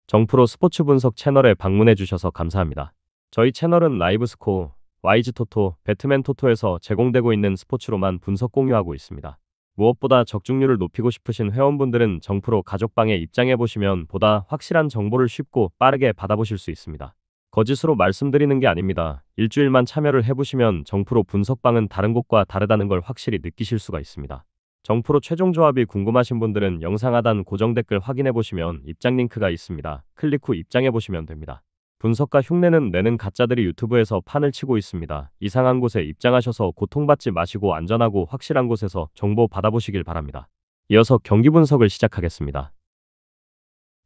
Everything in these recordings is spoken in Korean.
정프로 스포츠 분석 채널에 방문해 주셔서 감사합니다. 저희 채널은 라이브 스코어, YG 토토, 배트맨 토토에서 제공되고 있는 스포츠로만 분석 공유하고 있습니다. 무엇보다 적중률을 높이고 싶으신 회원분들은 정프로 가족방에 입장해 보시면 보다 확실한 정보를 쉽고 빠르게 받아보실 수 있습니다. 거짓으로 말씀드리는 게 아닙니다. 일주일만 참여를 해보시면 정프로 분석방은 다른 곳과 다르다는 걸 확실히 느끼실 수가 있습니다. 정프로 최종 조합이 궁금하신 분들은 영상 하단 고정 댓글 확인해 보시면 입장 링크가 있습니다. 클릭 후 입장해 보시면 됩니다. 분석가 흉내는 내는 가짜들이 유튜브에서 판을 치고 있습니다. 이상한 곳에 입장하셔서 고통받지 마시고 안전하고 확실한 곳에서 정보 받아보시길 바랍니다. 이어서 경기 분석을 시작하겠습니다.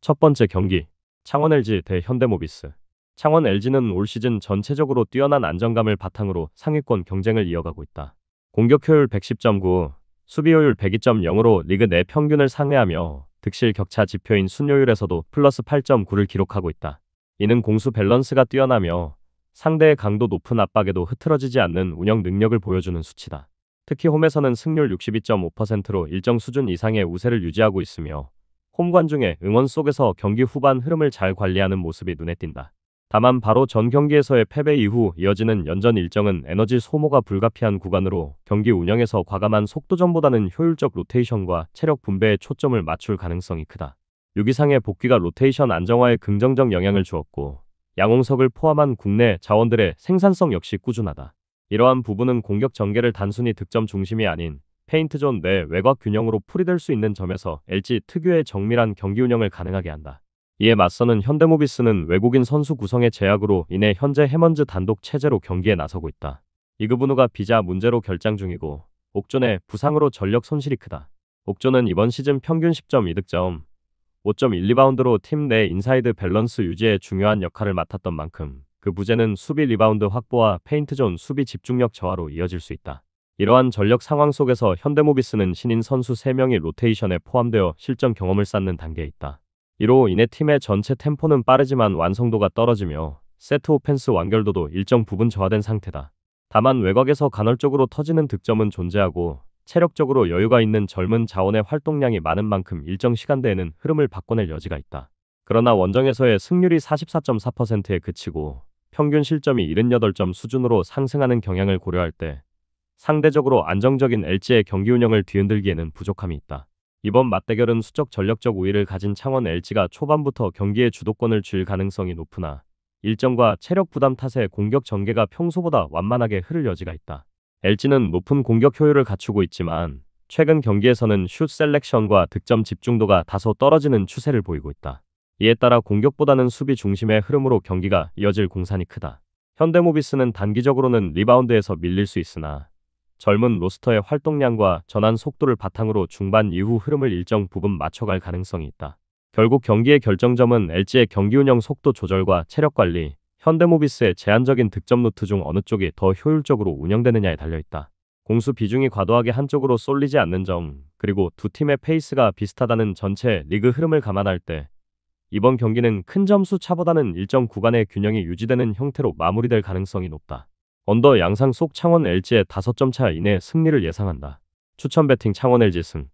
첫 번째 경기, 창원 LG 대 현대모비스. 창원 LG는 올 시즌 전체적으로 뛰어난 안정감을 바탕으로 상위권 경쟁을 이어가고 있다. 공격 효율 110.9, 수비 효율 102.0으로 리그 내 평균을 상회하며 득실 격차 지표인 순효율에서도 플러스 8.9를 기록하고 있다. 이는 공수 밸런스가 뛰어나며 상대의 강도 높은 압박에도 흐트러지지 않는 운영 능력을 보여주는 수치다. 특히 홈에서는 승률 62.5%로 일정 수준 이상의 우세를 유지하고 있으며 홈 관중의 응원 속에서 경기 후반 흐름을 잘 관리하는 모습이 눈에 띈다. 다만 바로 전 경기에서의 패배 이후 이어지는 연전 일정은 에너지 소모가 불가피한 구간으로 경기 운영에서 과감한 속도전보다는 효율적 로테이션과 체력 분배에 초점을 맞출 가능성이 크다. 6위상의 복귀가 로테이션 안정화에 긍정적 영향을 주었고 양홍석을 포함한 국내 자원들의 생산성 역시 꾸준하다. 이러한 부분은 공격 전개를 단순히 득점 중심이 아닌 페인트존 내 외곽 균형으로 풀이될 수 있는 점에서 LG 특유의 정밀한 경기 운영을 가능하게 한다. 이에 맞서는 현대모비스는 외국인 선수 구성의 제약으로 인해 현재 해먼즈 단독 체제로 경기에 나서고 있다. 이그분우가 비자 문제로 결장 중이고 옥존의 부상으로 전력 손실이 크다. 옥존은 이번 시즌 평균 10.2득점, 5.1리바운드로 팀 내 인사이드 밸런스 유지에 중요한 역할을 맡았던 만큼 그 부재는 수비 리바운드 확보와 페인트존 수비 집중력 저하로 이어질 수 있다. 이러한 전력 상황 속에서 현대모비스는 신인 선수 3명이 로테이션에 포함되어 실전 경험을 쌓는 단계에 있다. 이로 인해 팀의 전체 템포는 빠르지만 완성도가 떨어지며 세트 오펜스 완결도도 일정 부분 저하된 상태다. 다만 외곽에서 간헐적으로 터지는 득점은 존재하고 체력적으로 여유가 있는 젊은 자원의 활동량이 많은 만큼 일정 시간대에는 흐름을 바꿔낼 여지가 있다. 그러나 원정에서의 승률이 44.4%에 그치고 평균 실점이 78점 수준으로 상승하는 경향을 고려할 때 상대적으로 안정적인 LG의 경기 운영을 뒤흔들기에는 부족함이 있다. 이번 맞대결은 수적 전력적 우위를 가진 창원 LG가 초반부터 경기의 주도권을 쥘 가능성이 높으나 일정과 체력 부담 탓에 공격 전개가 평소보다 완만하게 흐를 여지가 있다. LG는 높은 공격 효율을 갖추고 있지만 최근 경기에서는 슛 셀렉션과 득점 집중도가 다소 떨어지는 추세를 보이고 있다. 이에 따라 공격보다는 수비 중심의 흐름으로 경기가 이어질 공산이 크다. 현대모비스는 단기적으로는 리바운드에서 밀릴 수 있으나 젊은 로스터의 활동량과 전환 속도를 바탕으로 중반 이후 흐름을 일정 부분 맞춰갈 가능성이 있다. 결국 경기의 결정점은 LG의 경기 운영 속도 조절과 체력 관리, 현대모비스의 제한적인 득점 루트 중 어느 쪽이 더 효율적으로 운영되느냐에 달려있다. 공수 비중이 과도하게 한쪽으로 쏠리지 않는 점, 그리고 두 팀의 페이스가 비슷하다는 전체 리그 흐름을 감안할 때 이번 경기는 큰 점수 차보다는 일정 구간의 균형이 유지되는 형태로 마무리될 가능성이 높다. 언더 양상 속 창원 LG의 5점 차 이내 승리를 예상한다. 추천 배팅 창원 LG 승.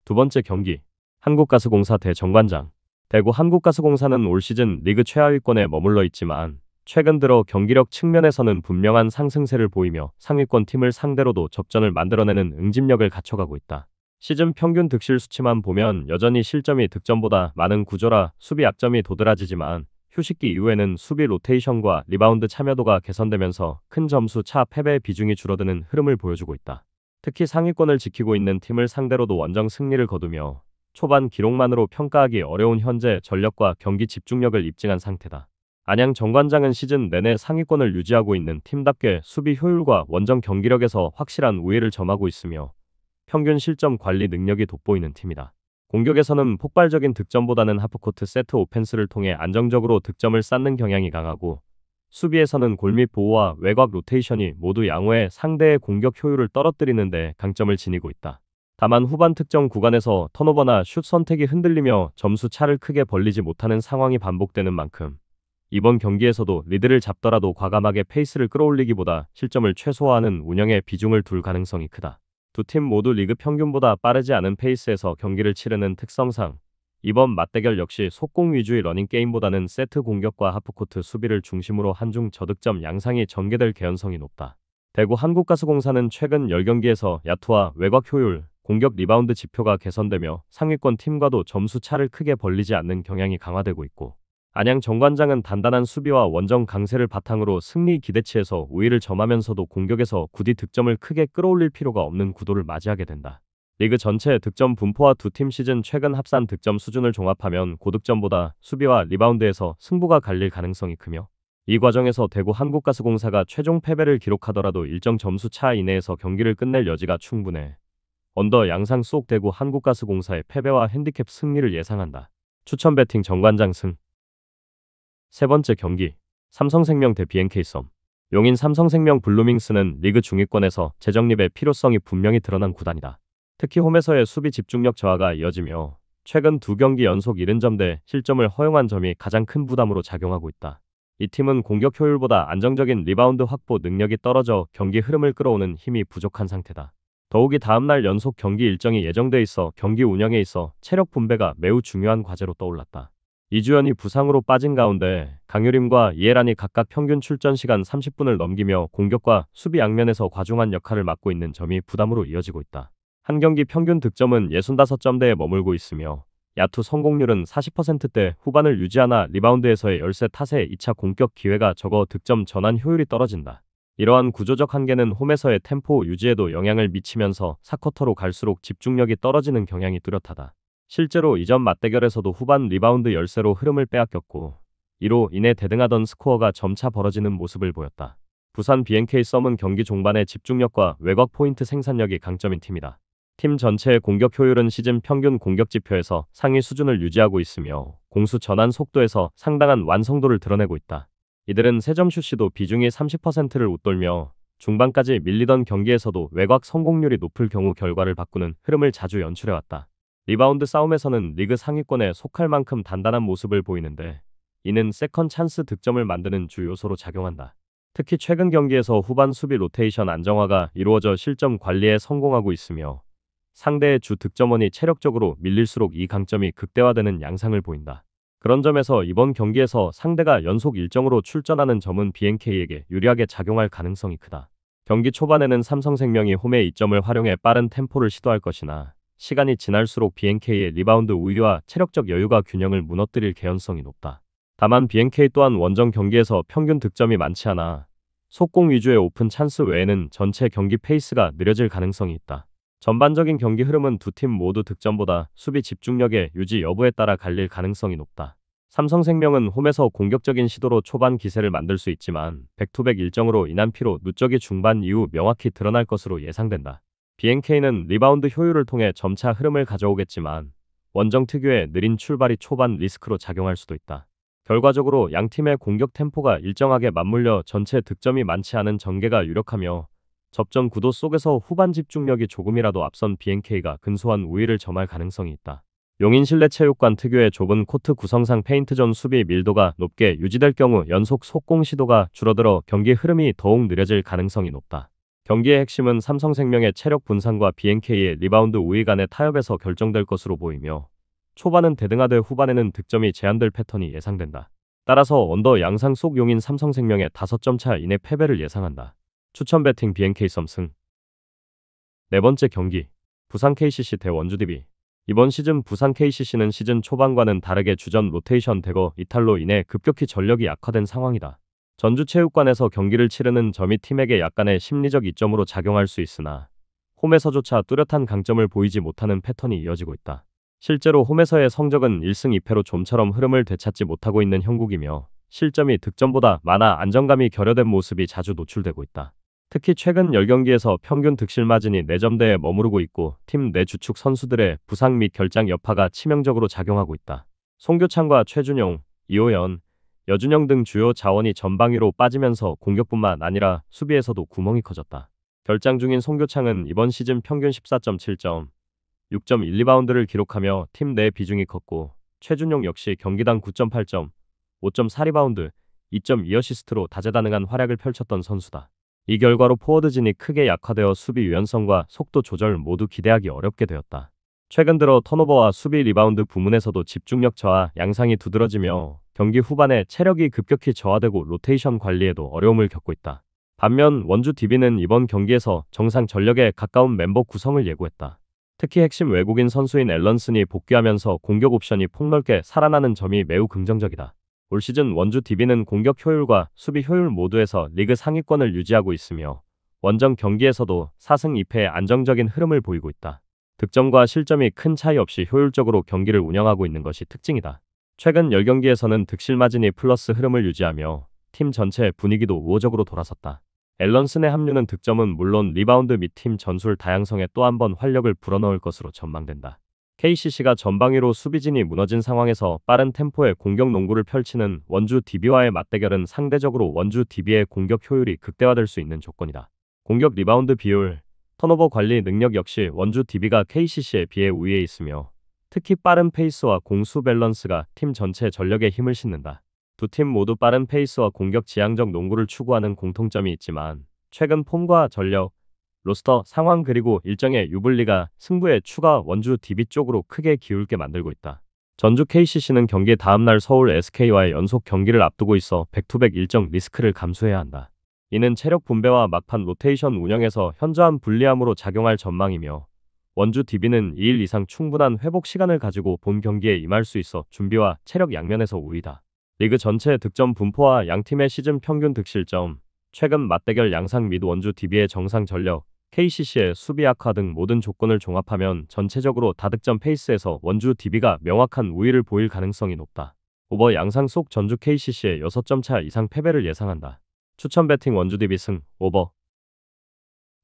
두 번째 경기, 한국가스공사 대 정관장. 대구 한국가스공사는 올 시즌 리그 최하위권에 머물러 있지만 최근 들어 경기력 측면에서는 분명한 상승세를 보이며 상위권 팀을 상대로도 접전을 만들어내는 응집력을 갖춰가고 있다. 시즌 평균 득실 수치만 보면 여전히 실점이 득점보다 많은 구조라 수비 약점이 도드라지지만 휴식기 이후에는 수비 로테이션과 리바운드 참여도가 개선되면서 큰 점수 차 패배의 비중이 줄어드는 흐름을 보여주고 있다. 특히 상위권을 지키고 있는 팀을 상대로도 원정 승리를 거두며 초반 기록만으로 평가하기 어려운 현재 전력과 경기 집중력을 입증한 상태다. 안양 정관장은 시즌 내내 상위권을 유지하고 있는 팀답게 수비 효율과 원정 경기력에서 확실한 우위를 점하고 있으며 평균 실점 관리 능력이 돋보이는 팀이다. 공격에서는 폭발적인 득점보다는 하프코트 세트 오펜스를 통해 안정적으로 득점을 쌓는 경향이 강하고 수비에서는 골밑 보호와 외곽 로테이션이 모두 양호해 상대의 공격 효율을 떨어뜨리는 데 강점을 지니고 있다. 다만 후반 특정 구간에서 턴오버나 슛 선택이 흔들리며 점수 차를 크게 벌리지 못하는 상황이 반복되는 만큼 이번 경기에서도 리드를 잡더라도 과감하게 페이스를 끌어올리기보다 실점을 최소화하는 운영에 비중을 둘 가능성이 크다. 두 팀 모두 리그 평균보다 빠르지 않은 페이스에서 경기를 치르는 특성상 이번 맞대결 역시 속공 위주의 러닝 게임보다는 세트 공격과 하프코트 수비를 중심으로 한중 저득점 양상이 전개될 개연성이 높다. 대구 한국가스공사는 최근 10경기에서 야투와 외곽 효율, 공격 리바운드 지표가 개선되며 상위권 팀과도 점수 차를 크게 벌리지 않는 경향이 강화되고 있고, 안양 정관장은 단단한 수비와 원정 강세를 바탕으로 승리 기대치에서 우위를 점하면서도 공격에서 굳이 득점을 크게 끌어올릴 필요가 없는 구도를 맞이하게 된다. 리그 전체 득점 분포와 두 팀 시즌 최근 합산 득점 수준을 종합하면 고득점보다 수비와 리바운드에서 승부가 갈릴 가능성이 크며, 이 과정에서 대구 한국가스공사가 최종 패배를 기록하더라도 일정 점수 차 이내에서 경기를 끝낼 여지가 충분해. 언더 양상 속 대구 한국가스공사의 패배와 핸디캡 승리를 예상한다. 추천 배팅 정관장 승. 세 번째 경기, 삼성생명 대 BNK 썸. 용인 삼성생명 블루밍스는 리그 중위권에서 재정립의 필요성이 분명히 드러난 구단이다. 특히 홈에서의 수비 집중력 저하가 이어지며 최근 두 경기 연속 70점대 실점을 허용한 점이 가장 큰 부담으로 작용하고 있다. 이 팀은 공격 효율보다 안정적인 리바운드 확보 능력이 떨어져 경기 흐름을 끌어오는 힘이 부족한 상태다. 더욱이 다음날 연속 경기 일정이 예정돼 있어 경기 운영에 있어 체력 분배가 매우 중요한 과제로 떠올랐다. 이주연이 부상으로 빠진 가운데 강유림과 이해란이 각각 평균 출전 시간 30분을 넘기며 공격과 수비 양면에서 과중한 역할을 맡고 있는 점이 부담으로 이어지고 있다. 한 경기 평균 득점은 65점대에 머물고 있으며 야투 성공률은 40%대 후반을 유지하나 리바운드에서의 열세 탓에 2차 공격 기회가 적어 득점 전환 효율이 떨어진다. 이러한 구조적 한계는 홈에서의 템포 유지에도 영향을 미치면서 4쿼터로 갈수록 집중력이 떨어지는 경향이 뚜렷하다. 실제로 이전 맞대결에서도 후반 리바운드 열세로 흐름을 빼앗겼고, 이로 인해 대등하던 스코어가 점차 벌어지는 모습을 보였다. 부산 BNK 썸은 경기 종반의 집중력과 외곽 포인트 생산력이 강점인 팀이다. 팀 전체의 공격 효율은 시즌 평균 공격 지표에서 상위 수준을 유지하고 있으며 공수 전환 속도에서 상당한 완성도를 드러내고 있다. 이들은 3점슛 시도 비중이 30%를 웃돌며 중반까지 밀리던 경기에서도 외곽 성공률이 높을 경우 결과를 바꾸는 흐름을 자주 연출해왔다. 리바운드 싸움에서는 리그 상위권에 속할 만큼 단단한 모습을 보이는데, 이는 세컨 찬스 득점을 만드는 주 요소로 작용한다. 특히 최근 경기에서 후반 수비 로테이션 안정화가 이루어져 실점 관리에 성공하고 있으며 상대의 주 득점원이 체력적으로 밀릴수록 이 강점이 극대화되는 양상을 보인다. 그런 점에서 이번 경기에서 상대가 연속 일정으로 출전하는 점은 BNK에게 유리하게 작용할 가능성이 크다. 경기 초반에는 삼성생명이 홈의 이점을 활용해 빠른 템포를 시도할 것이나 시간이 지날수록 BNK의 리바운드 우위와 체력적 여유가 균형을 무너뜨릴 개연성이 높다. 다만 BNK 또한 원정 경기에서 평균 득점이 많지 않아 속공 위주의 오픈 찬스 외에는 전체 경기 페이스가 느려질 가능성이 있다. 전반적인 경기 흐름은 두 팀 모두 득점보다 수비 집중력의 유지 여부에 따라 갈릴 가능성이 높다. 삼성생명은 홈에서 공격적인 시도로 초반 기세를 만들 수 있지만 백투백 일정으로 인한 피로 누적이 중반 이후 명확히 드러날 것으로 예상된다. BNK는 리바운드 효율을 통해 점차 흐름을 가져오겠지만 원정 특유의 느린 출발이 초반 리스크로 작용할 수도 있다. 결과적으로 양 팀의 공격 템포가 일정하게 맞물려 전체 득점이 많지 않은 전개가 유력하며 접전 구도 속에서 후반 집중력이 조금이라도 앞선 BNK가 근소한 우위를 점할 가능성이 있다. 용인 실내체육관 특유의 좁은 코트 구성상 페인트존 수비 밀도가 높게 유지될 경우 연속 속공 시도가 줄어들어 경기 흐름이 더욱 느려질 가능성이 높다. 경기의 핵심은 삼성생명의 체력 분산과 BNK의 리바운드 우위 간의 타협에서 결정될 것으로 보이며 초반은 대등하되 후반에는 득점이 제한될 패턴이 예상된다. 따라서 언더 양상 속 용인 삼성생명의 5점 차 이내 패배를 예상한다. 추천 배팅 BNK 썸 승. 네 번째 경기, 부산 KCC 대 원주 DB. 이번 시즌 부산 KCC는 시즌 초반과는 다르게 주전 로테이션 대거 이탈로 인해 급격히 전력이 약화된 상황이다. 전주체육관에서 경기를 치르는 점이 팀에게 약간의 심리적 이점으로 작용할 수 있으나 홈에서조차 뚜렷한 강점을 보이지 못하는 패턴이 이어지고 있다. 실제로 홈에서의 성적은 1승 2패로 좀처럼 흐름을 되찾지 못하고 있는 형국이며 실점이 득점보다 많아 안정감이 결여된 모습이 자주 노출되고 있다. 특히 최근 10경기에서 평균 득실 마진이 4점대에 머무르고 있고 팀 내 주축 선수들의 부상 및 결장 여파가 치명적으로 작용하고 있다. 송교창과 최준용, 이호연, 여준영 등 주요 자원이 전방위로 빠지면서 공격뿐만 아니라 수비에서도 구멍이 커졌다. 결장 중인 송교창은 이번 시즌 평균 14.7점, 6.1리바운드를 기록하며 팀 내 비중이 컸고 최준용 역시 경기당 9.8점, 5.4리바운드, 2.2어시스트로 다재다능한 활약을 펼쳤던 선수다. 이 결과로 포워드진이 크게 약화되어 수비 유연성과 속도 조절 모두 기대하기 어렵게 되었다. 최근 들어 턴오버와 수비 리바운드 부문에서도 집중력 저하 양상이 두드러지며 경기 후반에 체력이 급격히 저하되고 로테이션 관리에도 어려움을 겪고 있다. 반면 원주 DB는 이번 경기에서 정상 전력에 가까운 멤버 구성을 예고했다. 특히 핵심 외국인 선수인 앨런슨이 복귀하면서 공격 옵션이 폭넓게 살아나는 점이 매우 긍정적이다. 올 시즌 원주 DB는 공격 효율과 수비 효율 모두에서 리그 상위권을 유지하고 있으며 원정 경기에서도 4승 2패의 안정적인 흐름을 보이고 있다. 득점과 실점이 큰 차이 없이 효율적으로 경기를 운영하고 있는 것이 특징이다. 최근 10경기에서는 득실 마진이 플러스 흐름을 유지하며 팀 전체 분위기도 우호적으로 돌아섰다. 앨런슨의 합류는 득점은 물론 리바운드 및 팀 전술 다양성에 또 한 번 활력을 불어넣을 것으로 전망된다. KCC가 전방위로 수비진이 무너진 상황에서 빠른 템포의 공격 농구를 펼치는 원주 DB와의 맞대결은 상대적으로 원주 DB의 공격 효율이 극대화될 수 있는 조건이다. 공격 리바운드 비율, 턴오버 관리 능력 역시 원주 DB가 KCC에 비해 우위에 있으며 특히 빠른 페이스와 공수 밸런스가 팀 전체 전력에 힘을 싣는다. 두 팀 모두 빠른 페이스와 공격 지향적 농구를 추구하는 공통점이 있지만 최근 폼과 전력, 로스터 상황 그리고 일정의 유불리가 승부의 추가 원주 DB 쪽으로 크게 기울게 만들고 있다. 전주 KCC는 경기 다음날 서울 SK와의 연속 경기를 앞두고 있어 백투백 일정 리스크를 감수해야 한다. 이는 체력 분배와 막판 로테이션 운영에서 현저한 불리함으로 작용할 전망이며 원주 DB는 2일 이상 충분한 회복 시간을 가지고 본 경기에 임할 수 있어 준비와 체력 양면에서 우위다. 리그 전체 득점 분포와 양팀의 시즌 평균 득실점, 최근 맞대결 양상 및 원주 DB의 정상 전력, KCC의 수비 약화 등 모든 조건을 종합하면 전체적으로 다득점 페이스에서 원주 DB가 명확한 우위를 보일 가능성이 높다. 오버 양상 속 전주 KCC의 6점 차 이상 패배를 예상한다. 추천 배팅 원주 DB 승, 오버.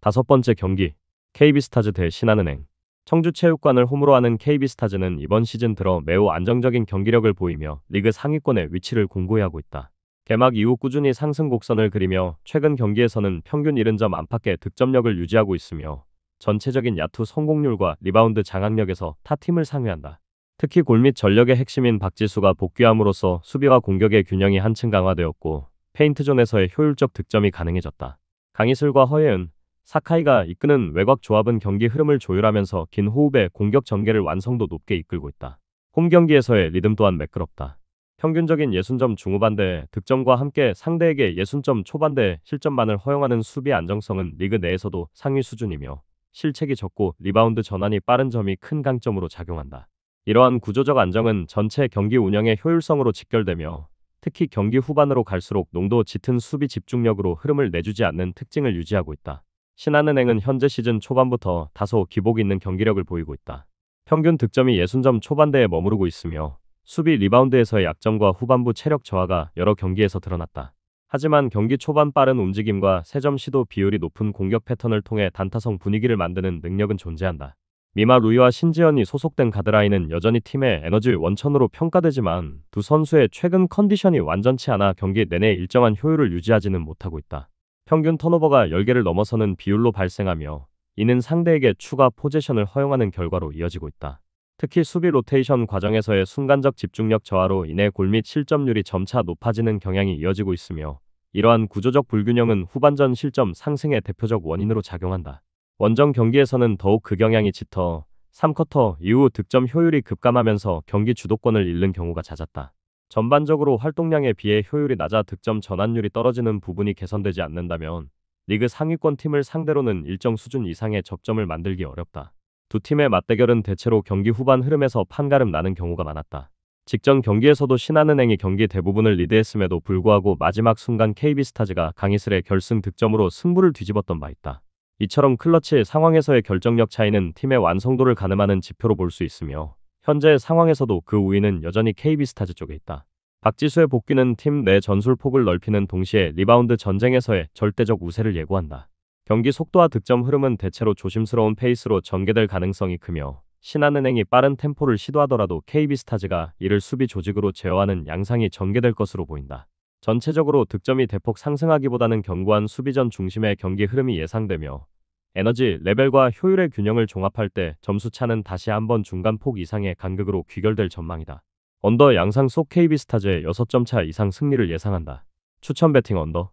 다섯 번째 경기, KB스타즈 대 신한은행. 청주체육관을 홈으로 하는 KB스타즈는 이번 시즌 들어 매우 안정적인 경기력을 보이며 리그 상위권의 위치를 공고히 하고 있다. 개막 이후 꾸준히 상승 곡선을 그리며 최근 경기에서는 평균 70점 안팎의 득점력을 유지하고 있으며 전체적인 야투 성공률과 리바운드 장악력에서 타 팀을 상회한다. 특히 골 및 전력의 핵심인 박지수가 복귀함으로써 수비와 공격의 균형이 한층 강화되었고 페인트존에서의 효율적 득점이 가능해졌다. 강희슬과 허예은, 사카이가 이끄는 외곽 조합은 경기 흐름을 조율하면서 긴 호흡의 공격 전개를 완성도 높게 이끌고 있다. 홈 경기에서의 리듬 또한 매끄럽다. 평균적인 60점 중후반대 득점과 함께 상대에게 60점 초반대 실점만을 허용하는 수비 안정성은 리그 내에서도 상위 수준이며 실책이 적고 리바운드 전환이 빠른 점이 큰 강점으로 작용한다. 이러한 구조적 안정은 전체 경기 운영의 효율성으로 직결되며 특히 경기 후반으로 갈수록 농도 짙은 수비 집중력으로 흐름을 내주지 않는 특징을 유지하고 있다. 신한은행은 현재 시즌 초반부터 다소 기복 있는 경기력을 보이고 있다. 평균 득점이 60점 초반대에 머무르고 있으며 수비 리바운드에서의 약점과 후반부 체력 저하가 여러 경기에서 드러났다. 하지만 경기 초반 빠른 움직임과 3점 시도 비율이 높은 공격 패턴을 통해 단타성 분위기를 만드는 능력은 존재한다. 미마 루이와 신지현이 소속된 가드라인은 여전히 팀의 에너지 원천으로 평가되지만 두 선수의 최근 컨디션이 완전치 않아 경기 내내 일정한 효율을 유지하지는 못하고 있다. 평균 턴오버가 10개를 넘어서는 비율로 발생하며 이는 상대에게 추가 포제션을 허용하는 결과로 이어지고 있다. 특히 수비 로테이션 과정에서의 순간적 집중력 저하로 인해 골 및 실점률이 점차 높아지는 경향이 이어지고 있으며 이러한 구조적 불균형은 후반전 실점 상승의 대표적 원인으로 작용한다. 원정 경기에서는 더욱 그 경향이 짙어 3쿼터 이후 득점 효율이 급감하면서 경기 주도권을 잃는 경우가 잦았다. 전반적으로 활동량에 비해 효율이 낮아 득점 전환율이 떨어지는 부분이 개선되지 않는다면 리그 상위권 팀을 상대로는 일정 수준 이상의 접점을 만들기 어렵다. 두 팀의 맞대결은 대체로 경기 후반 흐름에서 판가름 나는 경우가 많았다. 직전 경기에서도 신한은행이 경기 대부분을 리드했음에도 불구하고 마지막 순간 KB스타즈가 강희슬의 결승 득점으로 승부를 뒤집었던 바 있다. 이처럼 클러치 상황에서의 결정력 차이는 팀의 완성도를 가늠하는 지표로 볼 수 있으며 현재 상황에서도 그 우위는 여전히 KB스타즈 쪽에 있다. 박지수의 복귀는 팀 내 전술폭을 넓히는 동시에 리바운드 전쟁에서의 절대적 우세를 예고한다. 경기 속도와 득점 흐름은 대체로 조심스러운 페이스로 전개될 가능성이 크며 신한은행이 빠른 템포를 시도하더라도 KB스타즈가 이를 수비 조직으로 제어하는 양상이 전개될 것으로 보인다. 전체적으로 득점이 대폭 상승하기보다는 견고한 수비전 중심의 경기 흐름이 예상되며 에너지, 레벨과 효율의 균형을 종합할 때 점수차는 다시 한번 중간 폭 이상의 간극으로 귀결될 전망이다. 언더 양상 속 KB스타즈의 6점 차 이상 승리를 예상한다. 추천 배팅 언더.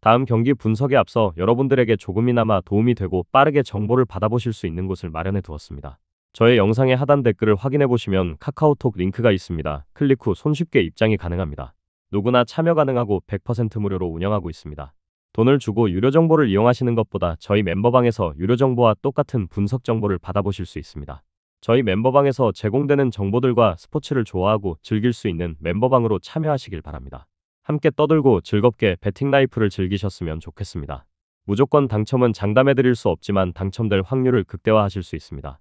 다음 경기 분석에 앞서 여러분들에게 조금이나마 도움이 되고 빠르게 정보를 받아보실 수 있는 곳을 마련해 두었습니다. 저의 영상의 하단 댓글을 확인해 보시면 카카오톡 링크가 있습니다. 클릭 후 손쉽게 입장이 가능합니다. 누구나 참여 가능하고 100% 무료로 운영하고 있습니다. 돈을 주고 유료 정보를 이용하시는 것보다 저희 멤버방에서 유료 정보와 똑같은 분석 정보를 받아보실 수 있습니다. 저희 멤버방에서 제공되는 정보들과 스포츠를 좋아하고 즐길 수 있는 멤버방으로 참여하시길 바랍니다. 함께 떠들고 즐겁게 배팅 라이프를 즐기셨으면 좋겠습니다. 무조건 당첨은 장담해드릴 수 없지만 당첨될 확률을 극대화하실 수 있습니다.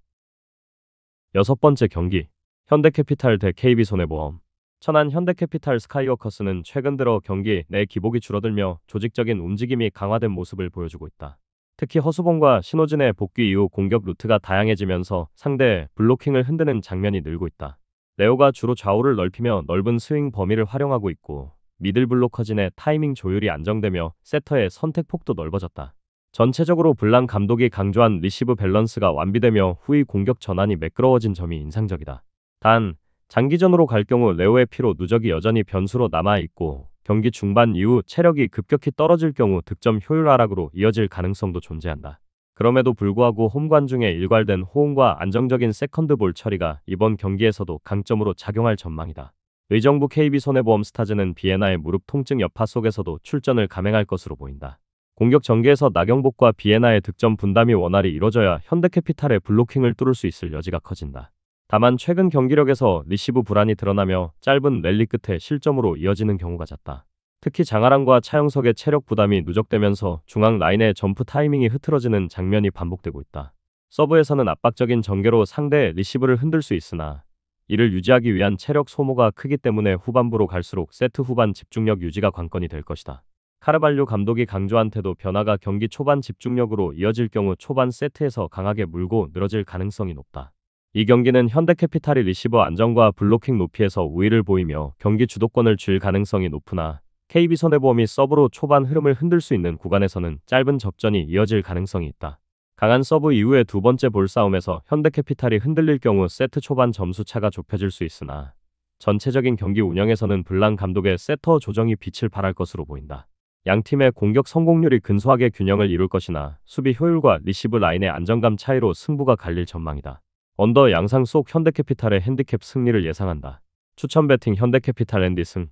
여섯 번째 경기, 현대캐피탈 대 KB손해보험. 천안 현대캐피탈 스카이워커스는 최근 들어 경기 내 기복이 줄어들며 조직적인 움직임이 강화된 모습을 보여주고 있다. 특히 허수봉과 신호진의 복귀 이후 공격 루트가 다양해지면서 상대의 블로킹을 흔드는 장면이 늘고 있다. 레오가 주로 좌우를 넓히며 넓은 스윙 범위를 활용하고 있고 미들 블로커진의 타이밍 조율이 안정되며 세터의 선택 폭도 넓어졌다. 전체적으로 블랑 감독이 강조한 리시브 밸런스가 완비되며 후위 공격 전환이 매끄러워진 점이 인상적이다. 단, 장기전으로 갈 경우 레오의 피로 누적이 여전히 변수로 남아있고 경기 중반 이후 체력이 급격히 떨어질 경우 득점 효율 하락으로 이어질 가능성도 존재한다. 그럼에도 불구하고 홈관 중에 일괄된 호응과 안정적인 세컨드 볼 처리가 이번 경기에서도 강점으로 작용할 전망이다. 의정부 KB손해보험 스타즈는 비에나의 무릎 통증 여파 속에서도 출전을 감행할 것으로 보인다. 공격 전개에서 나경복과 비에나의 득점 분담이 원활히 이뤄져야 현대캐피탈의 블로킹을 뚫을 수 있을 여지가 커진다. 다만 최근 경기력에서 리시브 불안이 드러나며 짧은 랠리 끝에 실점으로 이어지는 경우가 잦다. 특히 장하랑과 차영석의 체력 부담이 누적되면서 중앙 라인의 점프 타이밍이 흐트러지는 장면이 반복되고 있다. 서브에서는 압박적인 전개로 상대의 리시브를 흔들 수 있으나 이를 유지하기 위한 체력 소모가 크기 때문에 후반부로 갈수록 세트 후반 집중력 유지가 관건이 될 것이다. 카르발료 감독이 강조한 태도 변화가 경기 초반 집중력으로 이어질 경우 초반 세트에서 강하게 물고 늘어질 가능성이 높다. 이 경기는 현대캐피탈이 리시버 안정과 블로킹 높이에서 우위를 보이며 경기 주도권을 쥘 가능성이 높으나 KB손해보험이 서브로 초반 흐름을 흔들 수 있는 구간에서는 짧은 접전이 이어질 가능성이 있다. 강한 서브 이후의 두 번째 볼 싸움에서 현대캐피탈이 흔들릴 경우 세트 초반 점수 차가 좁혀질 수 있으나 전체적인 경기 운영에서는 블랑 감독의 세터 조정이 빛을 발할 것으로 보인다. 양팀의 공격 성공률이 근소하게 균형을 이룰 것이나 수비 효율과 리시브 라인의 안정감 차이로 승부가 갈릴 전망이다. 언더 양상 속 현대캐피탈의 핸디캡 승리를 예상한다. 추천 배팅 현대캐피탈 앤디 승.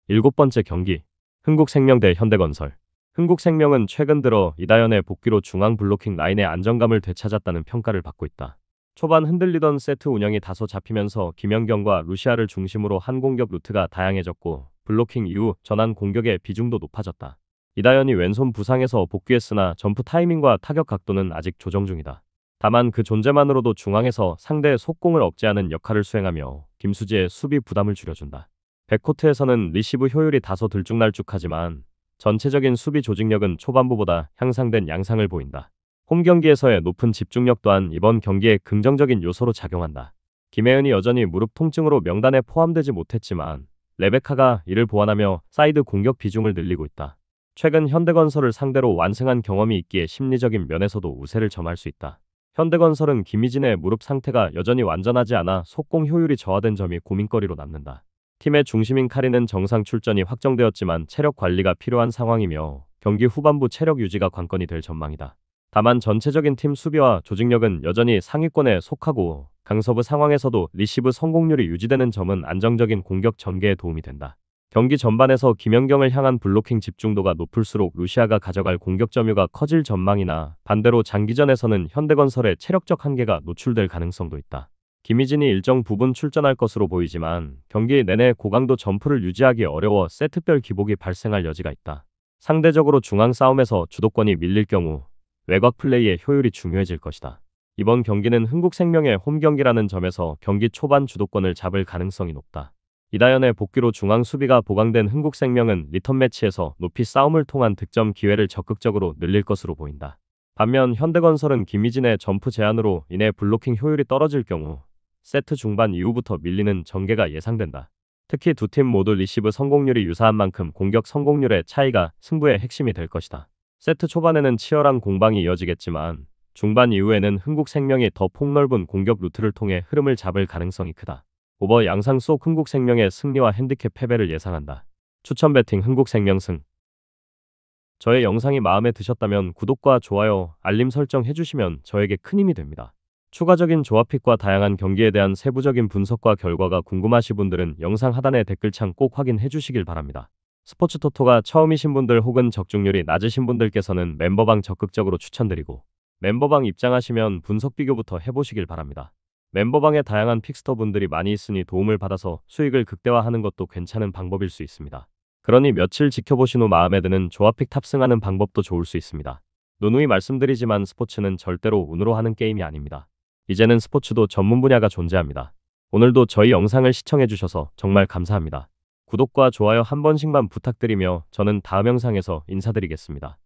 일곱 번째 경기, 흥국생명 대 현대건설. 흥국생명은 최근 들어 이다현의 복귀로 중앙 블로킹 라인의 안정감을 되찾았다는 평가를 받고 있다. 초반 흔들리던 세트 운영이 다소 잡히면서 김연경과 루시아를 중심으로 한 공격 루트가 다양해졌고 블로킹 이후 전환 공격의 비중도 높아졌다. 이다현이 왼손 부상에서 복귀했으나 점프 타이밍과 타격 각도는 아직 조정 중이다. 다만 그 존재만으로도 중앙에서 상대의 속공을 억제하는 역할을 수행하며 김수지의 수비 부담을 줄여준다. 백코트에서는 리시브 효율이 다소 들쭉날쭉하지만 전체적인 수비 조직력은 초반부보다 향상된 양상을 보인다. 홈 경기에서의 높은 집중력 또한 이번 경기에 긍정적인 요소로 작용한다. 김혜은이 여전히 무릎 통증으로 명단에 포함되지 못했지만 레베카가 이를 보완하며 사이드 공격 비중을 늘리고 있다. 최근 현대건설을 상대로 완승한 경험이 있기에 심리적인 면에서도 우세를 점할 수 있다. 현대건설은 김희진의 무릎 상태가 여전히 완전하지 않아 속공 효율이 저하된 점이 고민거리로 남는다. 팀의 중심인 카리는 정상 출전이 확정되었지만 체력 관리가 필요한 상황이며 경기 후반부 체력 유지가 관건이 될 전망이다. 다만 전체적인 팀 수비와 조직력은 여전히 상위권에 속하고 강서브 상황에서도 리시브 성공률이 유지되는 점은 안정적인 공격 전개에 도움이 된다. 경기 전반에서 김연경을 향한 블로킹 집중도가 높을수록 루시아가 가져갈 공격 점유가 커질 전망이나 반대로 장기전에서는 현대건설의 체력적 한계가 노출될 가능성도 있다. 김희진이 일정 부분 출전할 것으로 보이지만 경기 내내 고강도 점프를 유지하기 어려워 세트별 기복이 발생할 여지가 있다. 상대적으로 중앙 싸움에서 주도권이 밀릴 경우 외곽 플레이의 효율이 중요해질 것이다. 이번 경기는 흥국생명의 홈 경기라는 점에서 경기 초반 주도권을 잡을 가능성이 높다. 이다현의 복귀로 중앙 수비가 보강된 흥국생명은 리턴 매치에서 높이 싸움을 통한 득점 기회를 적극적으로 늘릴 것으로 보인다. 반면 현대건설은 김희진의 점프 제한으로 인해 블로킹 효율이 떨어질 경우 세트 중반 이후부터 밀리는 전개가 예상된다. 특히 두 팀 모두 리시브 성공률이 유사한 만큼 공격 성공률의 차이가 승부의 핵심이 될 것이다. 세트 초반에는 치열한 공방이 이어지겠지만 중반 이후에는 흥국생명이 더 폭넓은 공격 루트를 통해 흐름을 잡을 가능성이 크다. 오버 양상 속 흥국생명의 승리와 핸디캡 패배를 예상한다. 추천 배팅 흥국생명 승. 저의 영상이 마음에 드셨다면 구독과 좋아요, 알림 설정 해주시면 저에게 큰 힘이 됩니다. 추가적인 조합픽과 다양한 경기에 대한 세부적인 분석과 결과가 궁금하신 분들은 영상 하단의 댓글창 꼭 확인해 주시길 바랍니다. 스포츠 토토가 처음이신 분들 혹은 적중률이 낮으신 분들께서는 멤버방 적극적으로 추천드리고, 멤버방 입장하시면 분석 비교부터 해보시길 바랍니다. 멤버방에 다양한 픽스터 분들이 많이 있으니 도움을 받아서 수익을 극대화하는 것도 괜찮은 방법일 수 있습니다. 그러니 며칠 지켜보신 후 마음에 드는 조합픽 탑승하는 방법도 좋을 수 있습니다. 누누이 말씀드리지만 스포츠는 절대로 운으로 하는 게임이 아닙니다. 이제는 스포츠도 전문 분야가 존재합니다. 오늘도 저희 영상을 시청해주셔서 정말 감사합니다. 구독과 좋아요 한 번씩만 부탁드리며 저는 다음 영상에서 인사드리겠습니다.